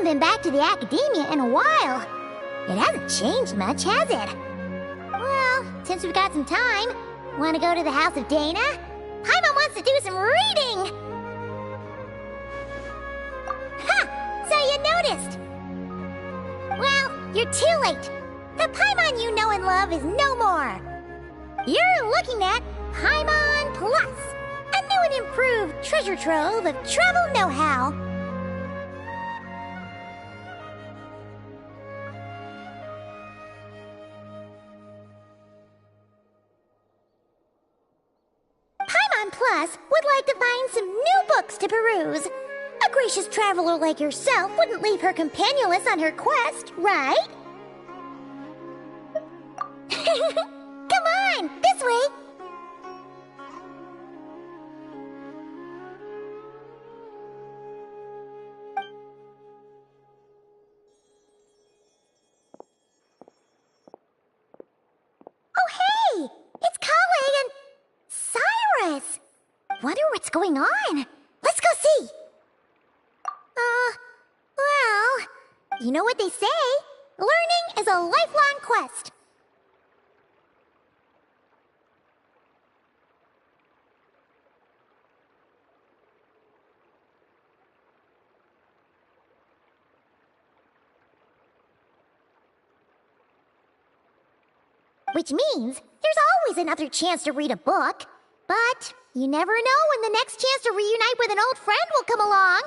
Been back to the academia in a while. It hasn't changed much, has it? Well, since we've got some time, want to go to the house of Dana? Paimon wants to do some reading! Ha! So you noticed! Well, you're too late. The Paimon you know and love is no more. You're looking at Paimon Plus, a new and improved treasure trove of travel know-how. Plus would like to find some new books to peruse. A gracious traveler like yourself wouldn't leave her companionless on her quest, right? Come on, this way! Oh hey! It's Kale and Cyrus! Wonder what's going on. Let's go see. Well, you know what they say. Learning is a lifelong quest. Which means there's always another chance to read a book. But you never know when the next chance to reunite with an old friend will come along.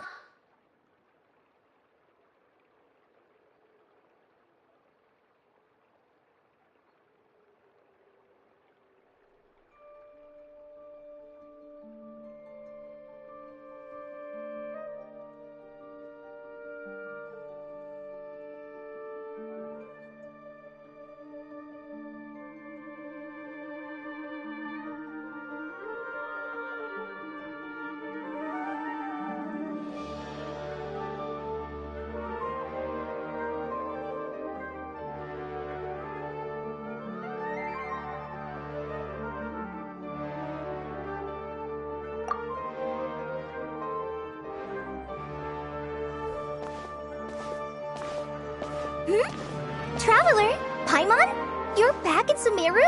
Traveler, Paimon, you're back in Sumeru?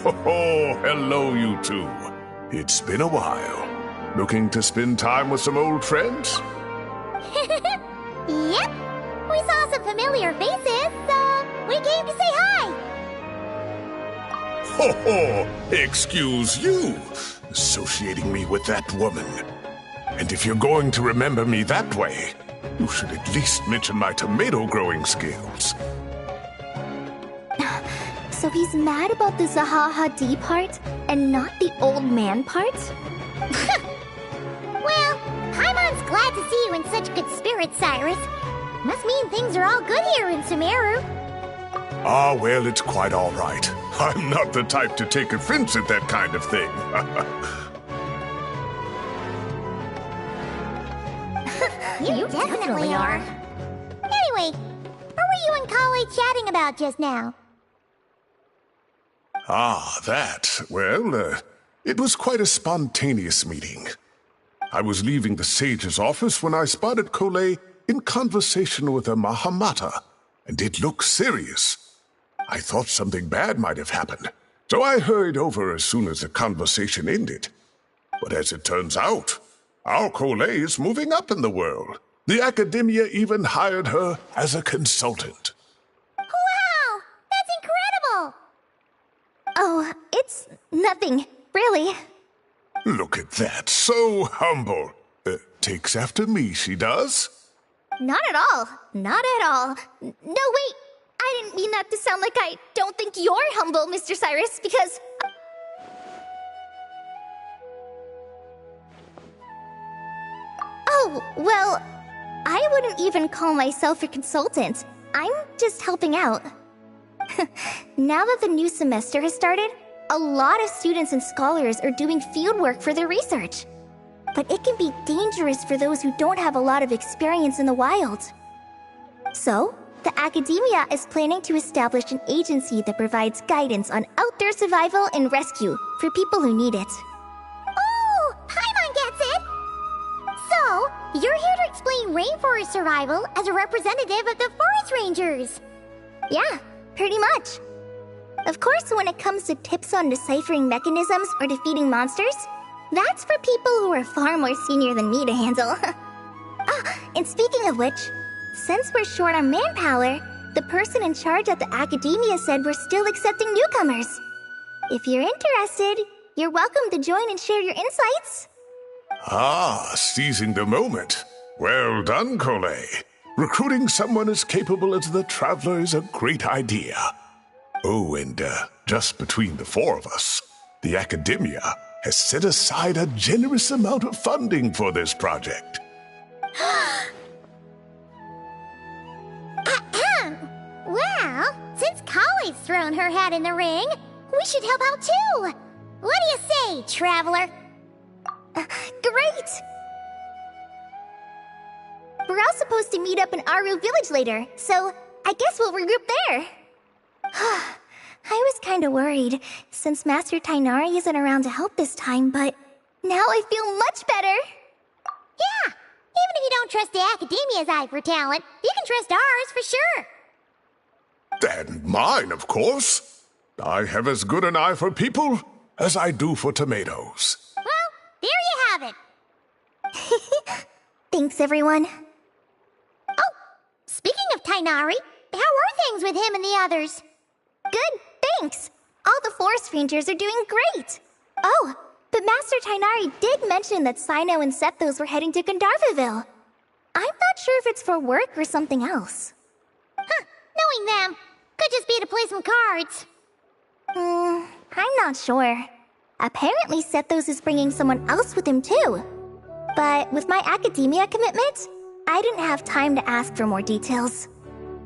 Oh, hello you two. It's been a while. Looking to spend time with some old friends? Yep. We saw some familiar faces, so we came to say hi. Ho! Excuse you, associating me with that woman. And if you're going to remember me that way, you should at least mention my tomato growing skills. So he's mad about the Zaha D part and not the old man part? Well, Paimon's glad to see you in such good spirits, Cyrus. Must mean things are all good here in Sumeru. Ah, well, it's quite all right. I'm not the type to take offense at that kind of thing. You definitely are. Anyway, what were you and Kale chatting about just now? Ah, that. Well, it was quite a spontaneous meeting. I was leaving the sage's office when I spotted Kole in conversation with a Mahamata, and it looked serious. I thought something bad might have happened, so I hurried over as soon as the conversation ended. But as it turns out, our Kole is moving up in the world. The academia even hired her as a consultant. Wow! That's incredible! Oh, it's nothing, really. Look at that, so humble. Takes after me, she does. Not at all. Not at all. No, wait. I didn't mean that to sound like I don't think you're humble, Mr. Cyrus, because... Oh, well, I wouldn't even call myself a consultant. I'm just helping out. Now that the new semester has started, a lot of students and scholars are doing fieldwork for their research. But it can be dangerous for those who don't have a lot of experience in the wild. So, the academia is planning to establish an agency that provides guidance on outdoor survival and rescue for people who need it. Oh, Paimon gets it! So, you're here to explain rainforest survival as a representative of the forest rangers. Yeah, pretty much. Of course, when it comes to tips on deciphering mechanisms or defeating monsters, that's for people who are far more senior than me to handle. And speaking of which, since we're short on manpower, the person in charge at the academia said we're still accepting newcomers. If you're interested, you're welcome to join and share your insights. Ah, seizing the moment. Well done, Kole. Recruiting someone as capable as the Traveler is a great idea. Oh, and just between the four of us, the academia has set aside a generous amount of funding for this project. Well, since Kale's thrown her hat in the ring, we should help out too. What do you say, Traveler? Great! We're all supposed to meet up in Aru Village later, so I guess we'll regroup there. I was kinda worried, since Master Tainari isn't around to help this time, but now I feel much better! Yeah, even if you don't trust the academia's eye for talent, you can trust ours for sure. And mine, of course. I have as good an eye for people as I do for tomatoes. Well, there you have it. Thanks, everyone. Oh, speaking of Tainari, how are things with him and the others? Good, thanks! All the forest rangers are doing great! Oh, but Master Tainari did mention that Sino and Sethos were heading to Gandharvaville. I'm not sure if it's for work or something else. Huh, knowing them, could just be to play some cards. I'm not sure. Apparently Sethos is bringing someone else with him too. But with my academia commitment, I didn't have time to ask for more details.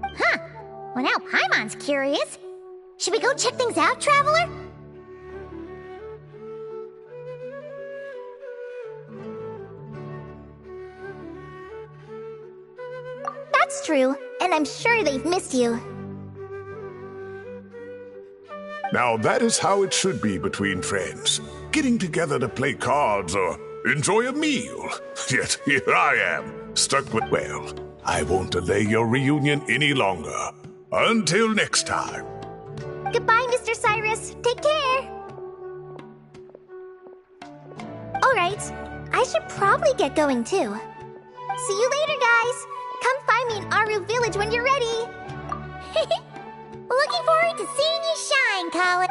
Huh, well now Paimon's curious. Should we go check things out, Traveler? That's true, and I'm sure they've missed you. Now that is how it should be between friends. Getting together to play cards or enjoy a meal. Yet here I am, stuck with... Well, I won't delay your reunion any longer. Until next time. Goodbye, Mr. Cyrus. Take care. Alright, I should probably get going too. See you later, guys. Come find me in Aru Village when you're ready. Looking forward to seeing you shine, Colin.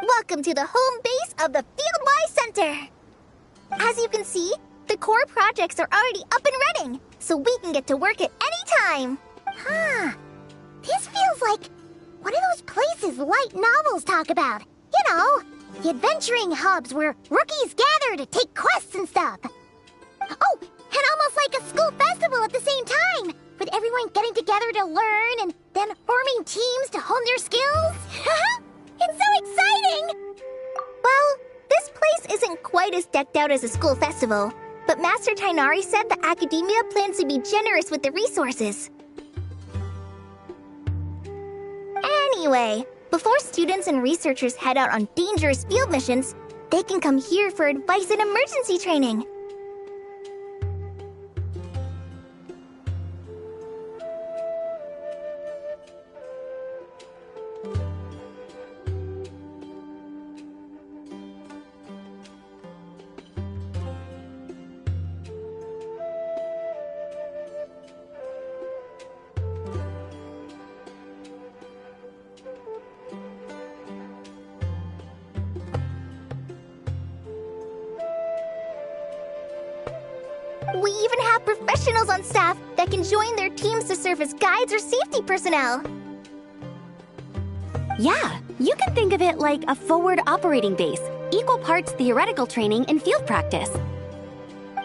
Welcome to the home base of the Fieldwise Center! As you can see, the core projects are already up and running, so we can get to work at any time. Huh. This feels like one of those places light novels talk about. You know, the adventuring hubs where rookies gather to take quests and stuff. Oh, and almost like a school festival at the same time, with everyone getting together to learn and then forming teams to hone their skills. It's so exciting! Well, this place isn't quite as decked out as a school festival, but Master Tainari said the Academia plans to be generous with the resources. Anyway, before students and researchers head out on dangerous field missions, they can come here for advice and emergency training. We even have professionals on staff that can join their teams to serve as guides or safety personnel. Yeah, you can think of it like a forward operating base, equal parts theoretical training and field practice.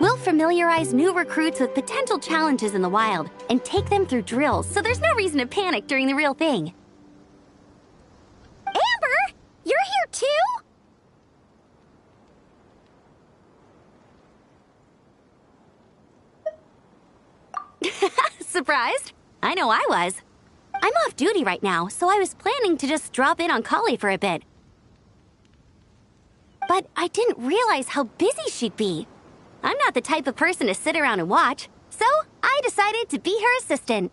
We'll familiarize new recruits with potential challenges in the wild and take them through drills so there's no reason to panic during the real thing. Amber, you're here too? Surprised? I know I was. I'm off duty right now, so I was planning to just drop in on Kali for a bit. But I didn't realize how busy she'd be. I'm not the type of person to sit around and watch, so I decided to be her assistant.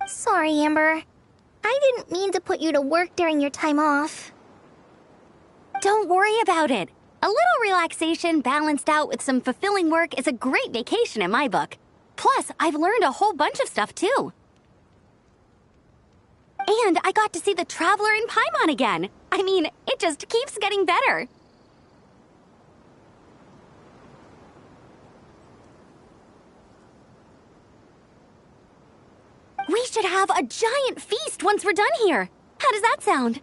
Sorry, Amber. I didn't mean to put you to work during your time off. Don't worry about it. A little relaxation balanced out with some fulfilling work is a great vacation in my book. Plus, I've learned a whole bunch of stuff, too. And I got to see the Traveler in Paimon again. I mean, it just keeps getting better. We should have a giant feast once we're done here. How does that sound?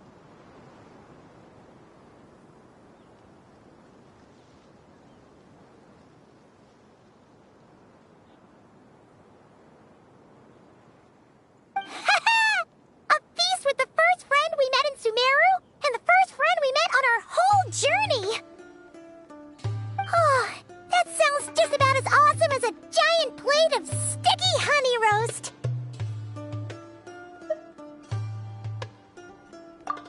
Journey! Oh, that sounds just about as awesome as a giant plate of sticky honey roast!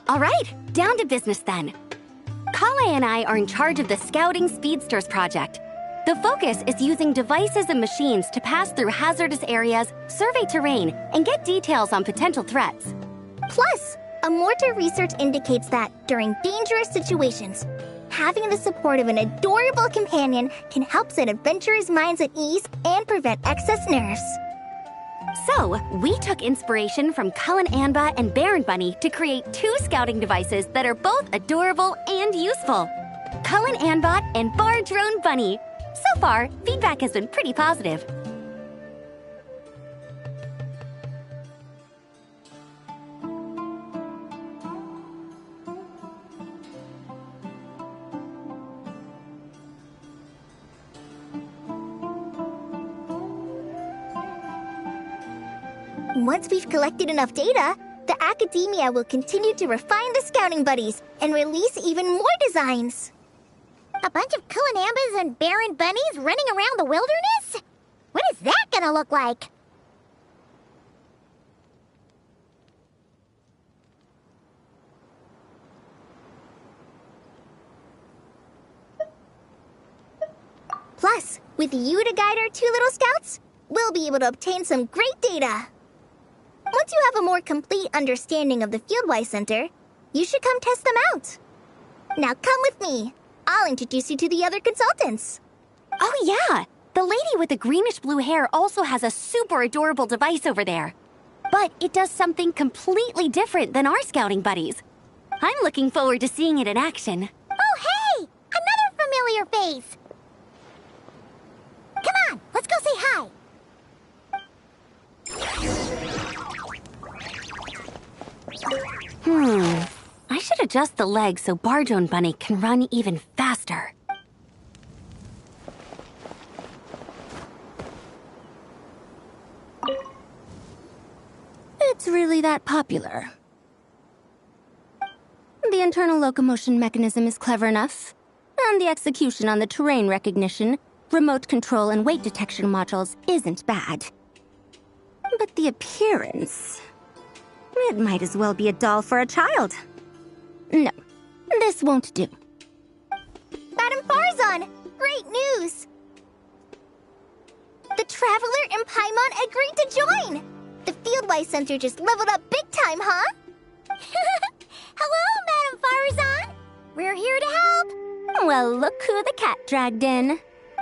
All right, down to business then. Kale and I are in charge of the Scouting Speedsters project. The focus is using devices and machines to pass through hazardous areas, survey terrain, and get details on potential threats. Plus, a mortar research indicates that, during dangerous situations, having the support of an adorable companion can help set adventurers' minds at ease and prevent excess nerves. So, we took inspiration from Cullen Anba and Baron Bunny to create 2 scouting devices that are both adorable and useful. Cullen Anbot and Bar Drone Bunny. So far, feedback has been pretty positive. Once we've collected enough data, the Academia will continue to refine the scouting buddies and release even more designs. A bunch of Kulanambas and Baron Bunnies running around the wilderness? What is that gonna look like? Plus, with you to guide our 2 little scouts, we'll be able to obtain some great data. Once you have a more complete understanding of the Fieldwise Center, you should come test them out. Now come with me. I'll introduce you to the other consultants. Oh yeah, the lady with the greenish-blue hair also has a super adorable device over there. But it does something completely different than our scouting buddies. I'm looking forward to seeing it in action. Oh hey! Another familiar face! on, let's go say hi. I should adjust the legs so Bardrone Bunny can run even faster. It's really that popular. The internal locomotion mechanism is clever enough, and the execution on the terrain recognition, remote control, and weight detection modules isn't bad. But the appearance... it might as well be a doll for a child. No, this won't do. Madame Farzan! Great news! The Traveler and Paimon agreed to join! The Fieldwise Center just leveled up big time, huh? Hello, Madame Farzan. We're here to help. Well, look who the cat dragged in.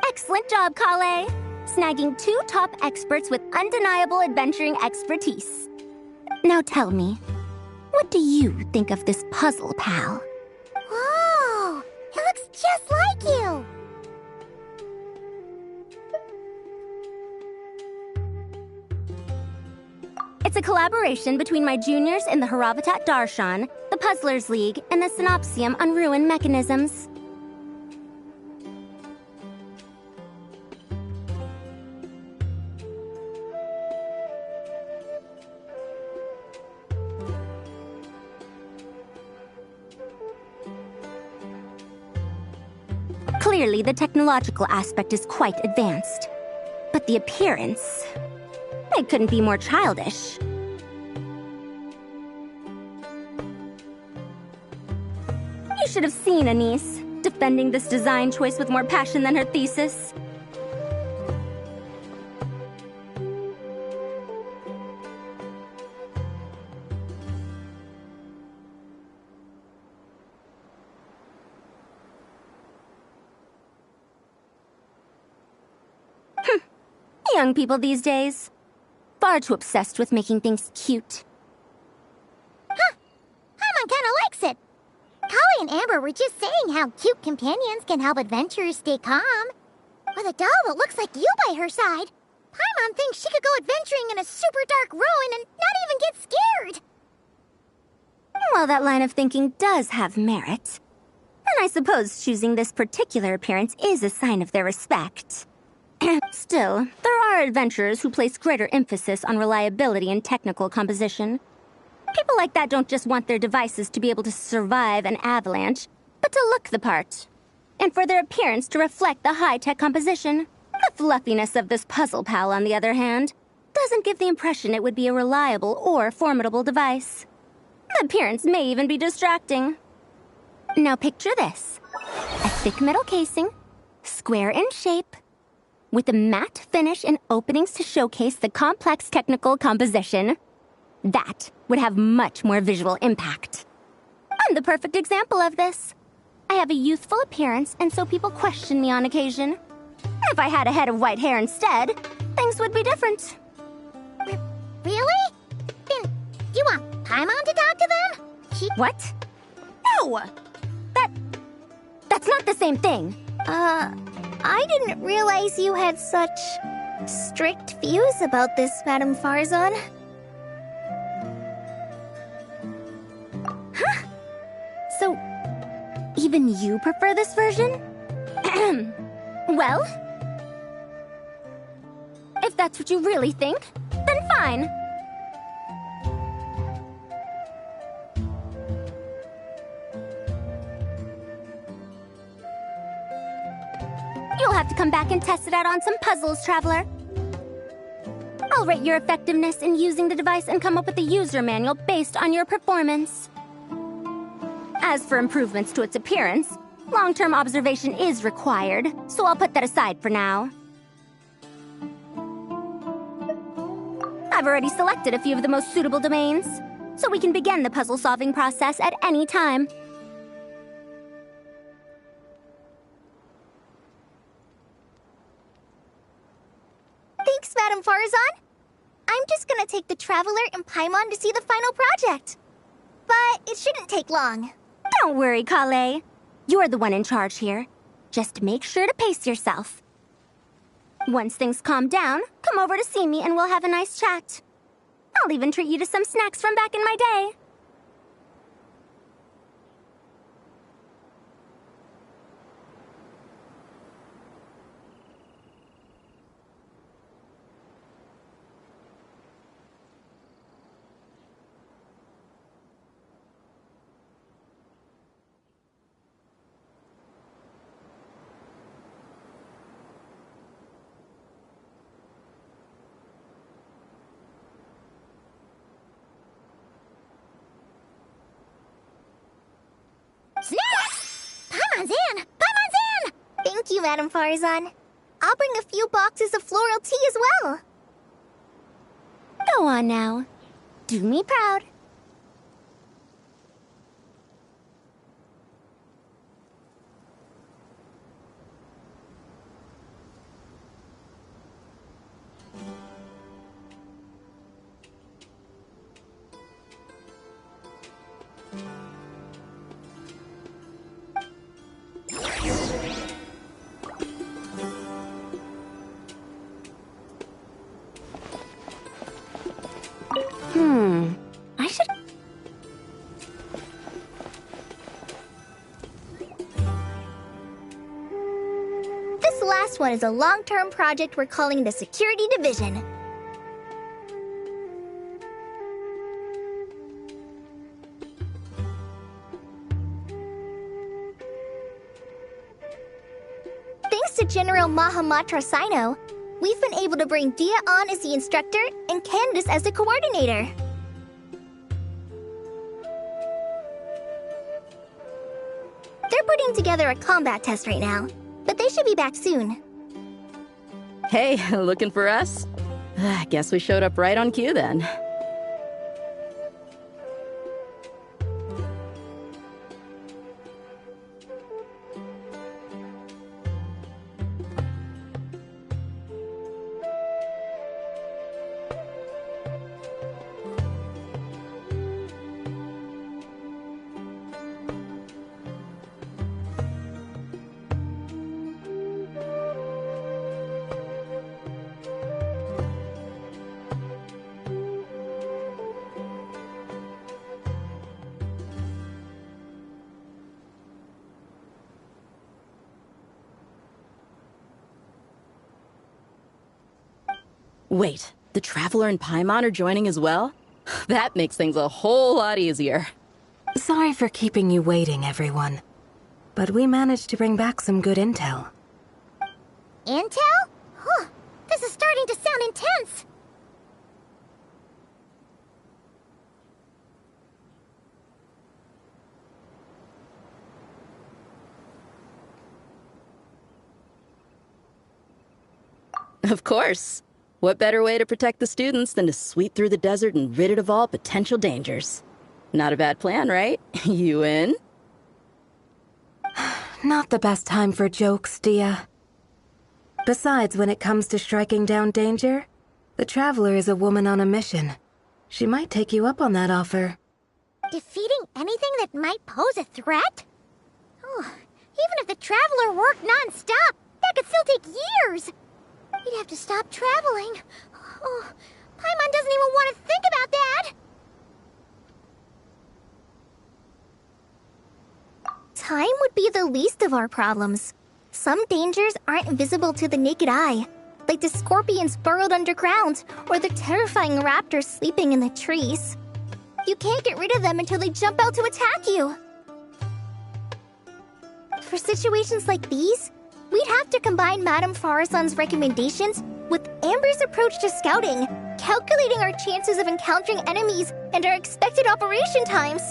Excellent job, Kale. Snagging 2 top experts with undeniable adventuring expertise. Now tell me, what do you think of this puzzle, pal? Whoa, it looks just like you. It's a collaboration between my juniors in the Haravatat Darshan, the Puzzlers League, and the Synopsium on Ruin Mechanisms. Clearly, the technological aspect is quite advanced. But the appearance... it couldn't be more childish. You should have seen Anise, defending this design choice with more passion than her thesis. Young people these days. Far too obsessed with making things cute. Huh. Paimon kinda likes it. Kali and Amber were just saying how cute companions can help adventurers stay calm. With a doll that looks like you by her side, Paimon thinks she could go adventuring in a super dark ruin and not even get scared. Well, that line of thinking does have merit. And I suppose choosing this particular appearance is a sign of their respect. Still, there are adventurers who place greater emphasis on reliability and technical composition. People like that don't just want their devices to be able to survive an avalanche, but to look the part. And for their appearance to reflect the high-tech composition. The fluffiness of this puzzle pal, on the other hand, doesn't give the impression it would be a reliable or formidable device. The appearance may even be distracting. Now picture this. A thick metal casing, square in shape, with a matte finish and openings to showcase the complex technical composition. That would have much more visual impact. I'm the perfect example of this. I have a youthful appearance, and so people question me on occasion. If I had a head of white hair instead, things would be different. Really? Then, you want Paimon to talk to them? What? No! That's not the same thing. I didn't realize you had such strict views about this, Madame Farzan. Huh? So, even you prefer this version? Well, if that's what you really think, then fine. You'll have to come back and test it out on some puzzles, Traveler. I'll rate your effectiveness in using the device and come up with a user manual based on your performance. As for improvements to its appearance, long-term observation is required, so I'll put that aside for now. I've already selected a few of the most suitable domains, so we can begin the puzzle-solving process at any time. Thanks, Madame Farzan. I'm just gonna take the Traveler and Paimon to see the final project. But it shouldn't take long. Don't worry, Kale. You're the one in charge here. Just make sure to pace yourself. Once things calm down, come over to see me and we'll have a nice chat. I'll even treat you to some snacks from back in my day. Snacks! Paimon's in! Paimon's in! Thank you, Madam Farzan. I'll bring a few boxes of floral tea as well. Go on now. Do me proud. I should... This last one is a long-term project we're calling the Security Division. Thanks to General Mahamatra Sino, we've been able to bring Dia on as the instructor and Candace as the coordinator. They're putting together a combat test right now, but they should be back soon. Hey, looking for us? Guess we showed up right on cue then. Wait, the Traveler and Paimon are joining as well? That makes things a whole lot easier. Sorry for keeping you waiting, everyone. But we managed to bring back some good intel. Intel? Huh. This is starting to sound intense. Of course. What better way to protect the students than to sweep through the desert and rid it of all potential dangers? Not a bad plan, right? You in? Not the best time for jokes, Dia. Besides, when it comes to striking down danger, the Traveler is a woman on a mission. She might take you up on that offer. Defeating anything that might pose a threat? Oh, even if the Traveler worked non-stop, that could still take years. You'd have to stop traveling. Oh, Paimon doesn't even want to think about that. Time would be the least of our problems. Some dangers aren't visible to the naked eye, like the scorpions burrowed underground or the terrifying raptors sleeping in the trees. You can't get rid of them until they jump out to attack you. For situations like these, we'd have to combine Madame Farazan's recommendations with Amber's approach to scouting, calculating our chances of encountering enemies and our expected operation times.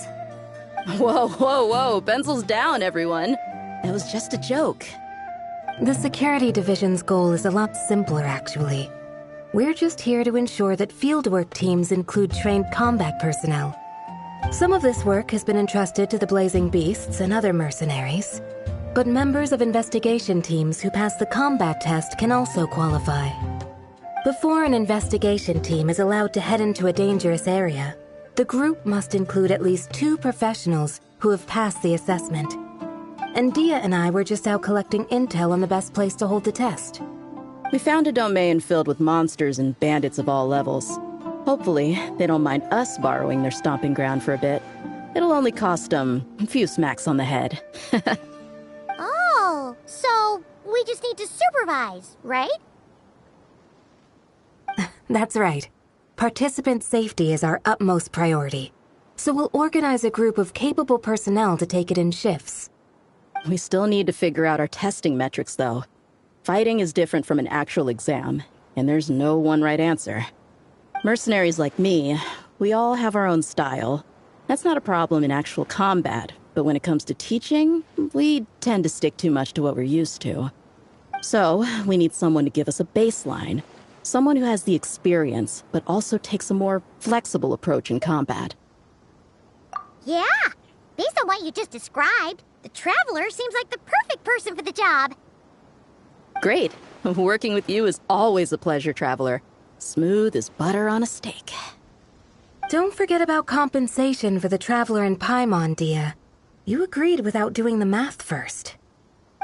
Whoa, whoa, whoa, pencils down, everyone. That was just a joke. The Security Division's goal is a lot simpler, actually. We're just here to ensure that fieldwork teams include trained combat personnel. Some of this work has been entrusted to the Blazing Beasts and other mercenaries, but members of investigation teams who pass the combat test can also qualify. Before an investigation team is allowed to head into a dangerous area, the group must include at least 2 professionals who have passed the assessment. And Dia and I were just out collecting intel on the best place to hold the test. We found a domain filled with monsters and bandits of all levels. Hopefully, they don't mind us borrowing their stomping ground for a bit. It'll only cost them a few smacks on the head. Oh, so we just need to supervise, right? That's right. Participant safety is our utmost priority. So we'll organize a group of capable personnel to take it in shifts. We still need to figure out our testing metrics, though. Fighting is different from an actual exam, and there's no one right answer. Mercenaries like me, we all have our own style. That's not a problem in actual combat, but when it comes to teaching, we tend to stick too much to what we're used to. So, we need someone to give us a baseline. Someone who has the experience, but also takes a more flexible approach in combat. Yeah, based on what you just described, the Traveler seems like the perfect person for the job. Great. Working with you is always a pleasure, Traveler. Smooth as butter on a steak. Don't forget about compensation for the Traveler in Paimon, Dia. You agreed without doing the math first.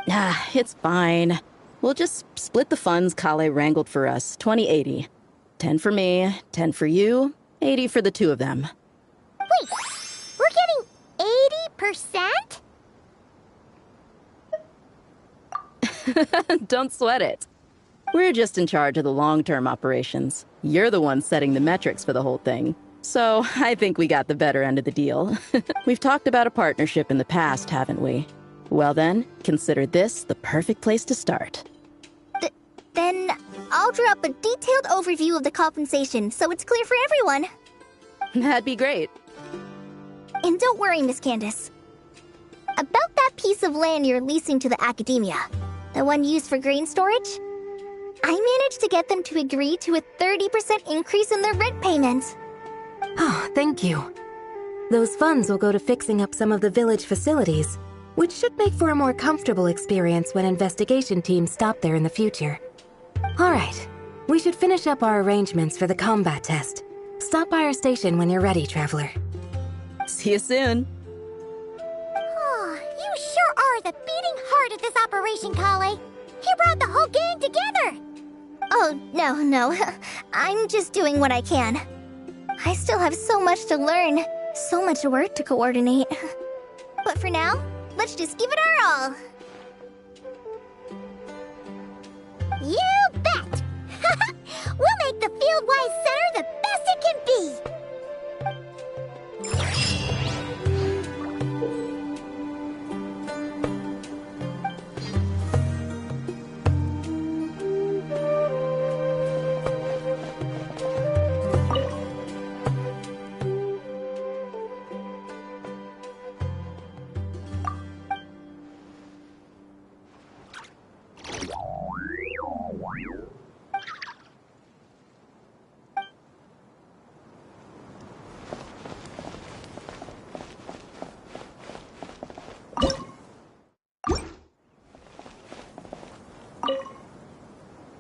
Ah, it's fine. We'll just split the funds Kale wrangled for us, 20-80. 10 for me, 10 for you, 80 for the two of them. Wait, we're getting 80%? Don't sweat it. We're just in charge of the long-term operations. You're the one setting the metrics for the whole thing. So I think we got the better end of the deal. We've talked about a partnership in the past, haven't we? Well then, consider this the perfect place to start. Then I'll draw up a detailed overview of the compensation so it's clear for everyone. That'd be great. And don't worry, Miss Candace. About that piece of land you're leasing to the academia, the one used for grain storage, I managed to get them to agree to a 30% increase in their rent payments. Oh, thank you. Those funds will go to fixing up some of the village facilities, which should make for a more comfortable experience when investigation teams stop there in the future. All right, we should finish up our arrangements for the combat test. Stop by our station when you're ready, Traveler. See you soon. Oh, you sure are the beating heart of this operation, Kale. You brought the whole gang together. Oh, no. I'm just doing what I can. I still have so much to learn, so much work to coordinate. But for now, let's just give it our all. You bet! We'll make the Fieldwise Center the best it can be!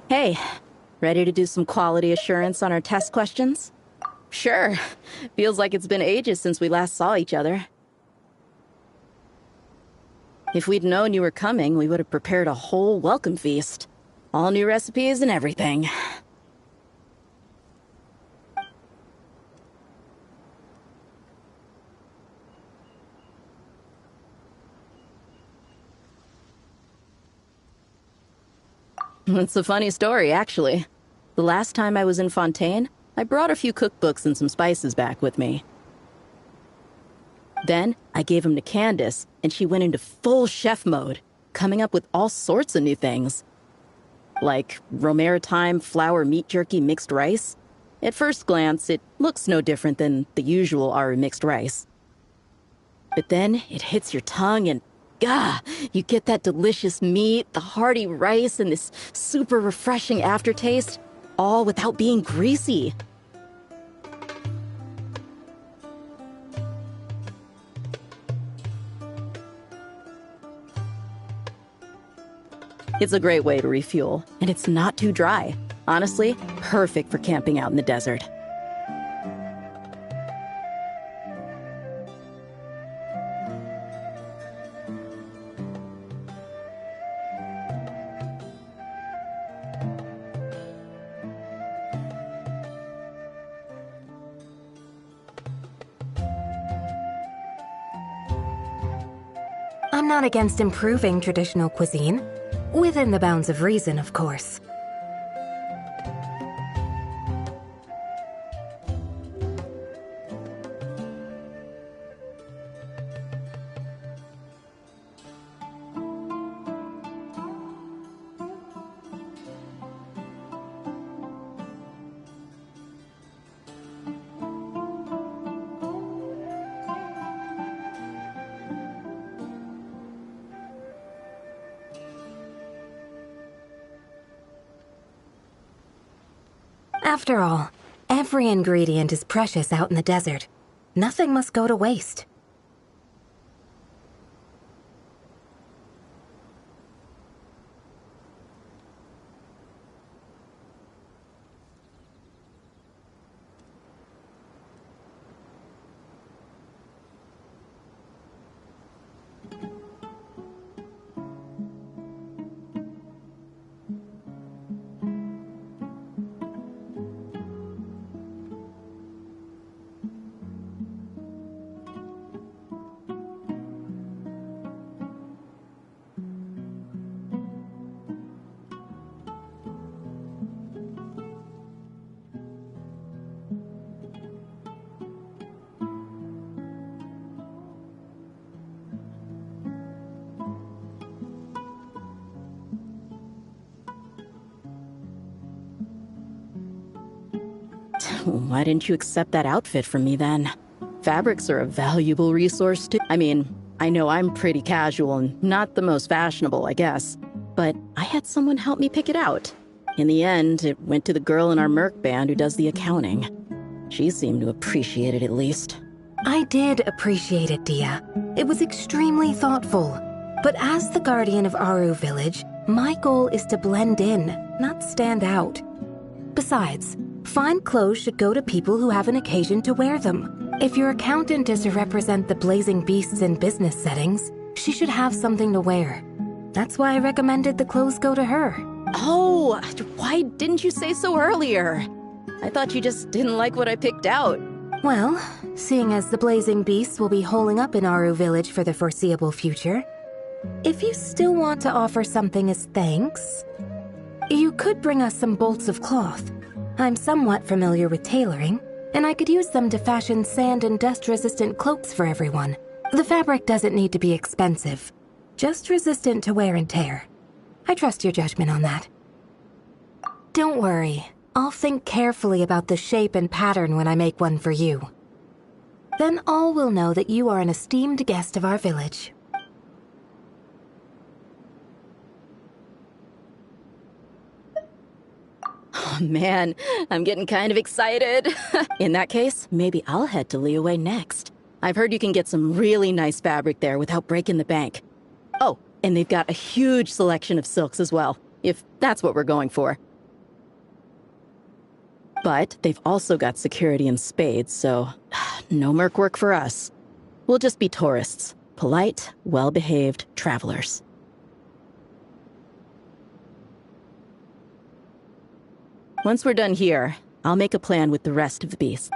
Hey, ready to do some quality assurance on our test questions? Sure. Feels like it's been ages since we last saw each other. If we'd known you were coming, we would have prepared a whole welcome feast. All new recipes and everything. It's a funny story, actually. The last time I was in Fontaine, I brought a few cookbooks and some spices back with me. Then, I gave them to Candace, and she went into full chef mode, coming up with all sorts of new things. Like romaritime flour meat jerky mixed rice. At first glance, it looks no different than the usual Aru mixed rice. But then, it hits your tongue and gah! You get that delicious meat, the hearty rice, and this super refreshing aftertaste, all without being greasy. It's a great way to refuel, and it's not too dry. Honestly, perfect for camping out in the desert. not against improving traditional cuisine. Within the bounds of reason, of course. After all, every ingredient is precious out in the desert. Nothing must go to waste. Why didn't you accept that outfit from me then? Fabrics are a valuable resource too. I mean, I know I'm pretty casual and not the most fashionable, I guess. But I had someone help me pick it out. In the end, it went to the girl in our merc band who does the accounting. She seemed to appreciate it at least. I did appreciate it, Dia. It was extremely thoughtful. But as the guardian of Aru Village, my goal is to blend in, not stand out. Besides, fine clothes should go to people who have an occasion to wear them. If your accountant is to represent the blazing beasts in business settings, she should have something to wear. That's why I recommended the clothes go to her. Oh, why didn't you say so earlier? I thought you just didn't like what I picked out. Well, seeing as the blazing beasts will be holing up in Aru Village for the foreseeable future, if you still want to offer something as thanks, you could bring us some bolts of cloth. I'm somewhat familiar with tailoring, and I could use them to fashion sand and dust-resistant cloaks for everyone. The fabric doesn't need to be expensive, just resistant to wear and tear. I trust your judgment on that. Don't worry, I'll think carefully about the shape and pattern when I make one for you. Then all will know that you are an esteemed guest of our village. Oh man, I'm getting kind of excited. In that case, maybe I'll head to Liyue next. I've heard you can get some really nice fabric there without breaking the bank. Oh, and they've got a huge selection of silks as well, if that's what we're going for. But they've also got security in spades, so no merc work for us. We'll just be tourists, polite, well-behaved travelers. Once we're done here, I'll make a plan with the rest of the beasts.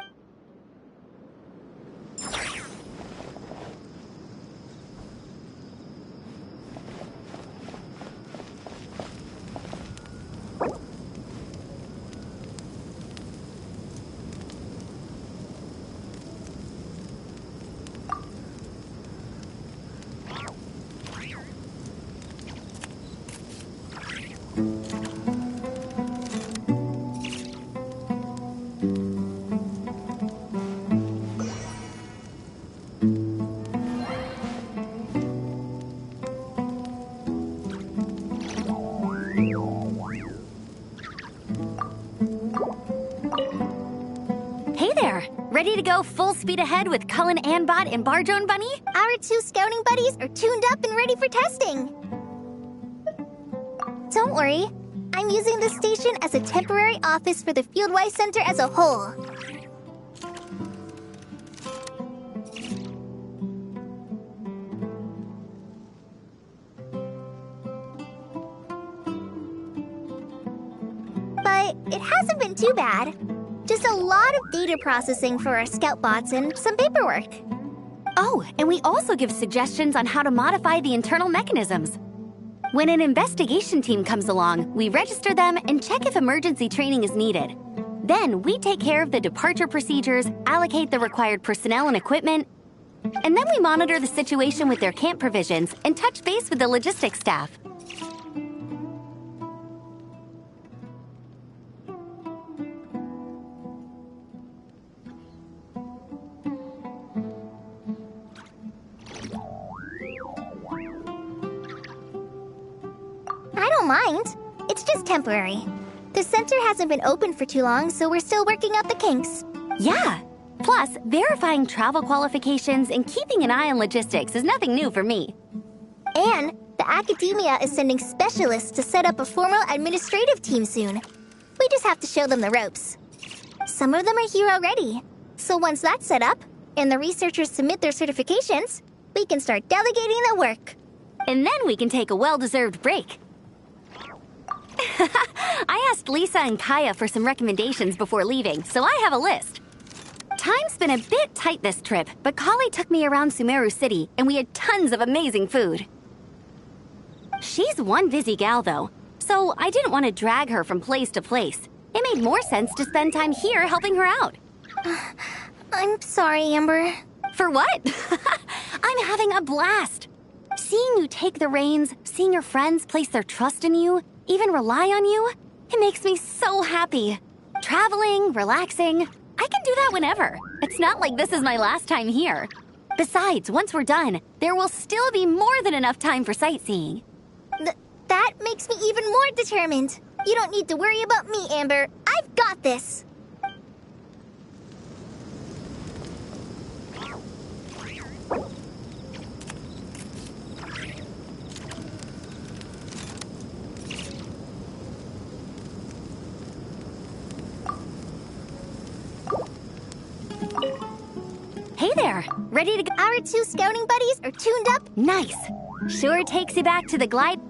Ready to go full speed ahead with Cullen Anbot and Bardrone Bunny? Our two scouting buddies are tuned up and ready for testing. Don't worry, I'm using this station as a temporary office for the Fieldwise Center as a whole. But it hasn't been too bad. Just a lot of data processing for our scout bots and some paperwork. Oh, and we also give suggestions on how to modify the internal mechanisms. When an investigation team comes along, we register them and check if emergency training is needed. Then we take care of the departure procedures, allocate the required personnel and equipment, and then we monitor the situation with their camp provisions and touch base with the logistics staff. I don't mind. It's just temporary. The center hasn't been open for too long, so we're still working out the kinks. Yeah. Plus, verifying travel qualifications and keeping an eye on logistics is nothing new for me. And the academia is sending specialists to set up a formal administrative team soon. We just have to show them the ropes. Some of them are here already. So once that's set up, and the researchers submit their certifications, we can start delegating the work. And then we can take a well-deserved break. I asked Lisa and Kaya for some recommendations before leaving, so I have a list. Time's been a bit tight this trip, but Kali took me around Sumeru City, and we had tons of amazing food. She's one busy gal, though, so I didn't want to drag her from place to place. It made more sense to spend time here helping her out. I'm sorry, Amber. For what? I'm having a blast. Seeing you take the reins, seeing your friends place their trust in you, even rely on you, it makes me so happy. Traveling, relaxing, I can do that whenever. It's not like this is my last time here. Besides, once we're done, there will still be more than enough time for sightseeing. That makes me even more determined. You don't need to worry about me, Amber. I've got this. Hey there, ready to go? Our two scouting buddies are tuned up. Nice. Sure takes you back to the glide.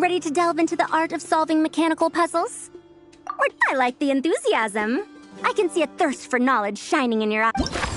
Ready to delve into the art of solving mechanical puzzles? I like the enthusiasm. I can see a thirst for knowledge shining in your eyes.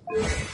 you